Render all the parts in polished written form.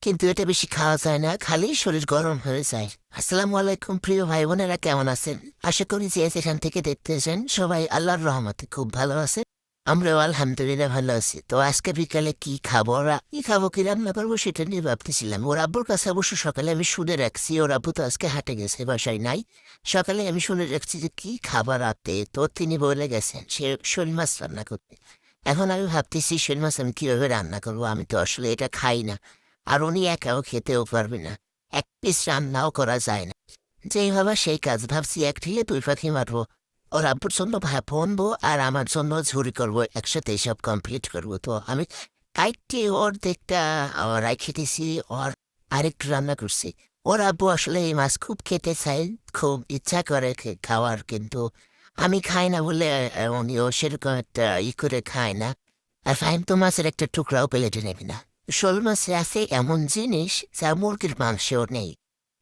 কিন্তু এটা বেশি খাওয়া যায় না, খালি শরীর গরম হয়ে যায়। আসসালামু আলাইকুম প্রিয় ভাই বোনেরা, কেমন আছেন? আশা করি যে যেখান থেকে দেখতেছেন সবাই আল্লাহর রহমতে খুব ভালো আছে। আমরাও আলহামদুলিল্লাহ ভালো আছি। তো আজকে বিকালে কি খাবো, কি খাবো, কি রান্না করবো সেটা নিয়ে ভাবতেছিলাম। ওর আব্বুর কাছে অবশ্য সকালে আমি শুনে রাখছি, ওর আব্বু তো আজকে হাটে গেছে, বাসায় নাই। সকালে আমি শুনে রাখছি যে কি খাবার রাতে, তো তিনি বলে গেছেন সে শোল মাছ রান্না করতে। এখন আমি ভাবতেছি শোল মাছ আমি কিভাবে রান্না করবো, আমি তো আসলে এটা খাই না। আর উনি একাও খেতেও পারবে না, এক পিস রান্নাও করা যায় না। যেই ভাবা সেই কাজ, ভাবছি এক ঢিলে দুই পাখি মারবো। ওর আব্বুর জন্য ভাত বনবো আর আমার জন্য ঝুরি করবো, একসাথে সব কমপ্লিট করবো। তো আমি কাইটটি অর্ধেকটা রাইখে দিছি, ওর আরেকটু রান্না করছি। ওর আব্বু আসলে এই মাছ খুব খেতে চায়, খুব ইচ্ছা করে খাওয়ার, কিন্তু আমি খাই না বলে উনিও সেরকম একটা করে খায় না। আর ফাইন তো মাছের একটা টুকরাও প্লেটে নেবে না। শোল মাছে আছে এমন জিনিস যা মুরগির মাংসেও নেই।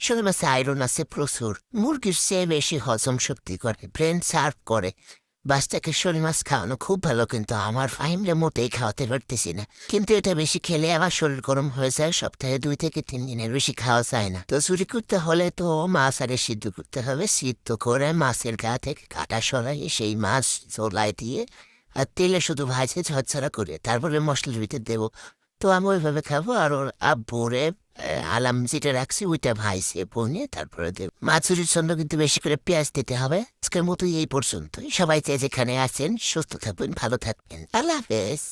শোল মাছে আয়রন আছে প্রচুর, মুরগির চেয়ে বেশি হজম শক্তি করে, ব্রেন সার্ভ করে। বাচ্চাকে শোল মাছ খাওয়ানো খুব ভালো, কিন্তু আমার ফাইমরে মোটেই খাওয়াতে পারতেছি না। কিন্তু এটা বেশি খেলে আমার শরীর গরম হয়ে যায়, সপ্তাহে 2 থেকে 3 দিনের বেশি খাওয়া যায় না। তো চুরি করতে হলে তো মাছ আরে সিদ্ধ করতে হবে, সিদ্ধ করে মাছের গা থেকে কাটা সরাই সেই মাছ চোলাই দিয়ে আর তেলে শুধু ভাজে ঝরঝরা করে তারপরে মশলার ভিতরে দেবো। তো আমি ওইভাবে খাবো। আর ওর আব্বুরে আলাম যেটা রাখছি ওইটা ভাইছে বনে তারপরে দেবো। মাছুরির জন্য কিন্তু বেশি করে পেঁয়াজ দিতে হবে। আজকের মতো এই পর্যন্তই। সবাই যে যেখানে আছেন সুস্থ থাকবেন, ভালো থাকবেন। আল্লাহ হাফেজ।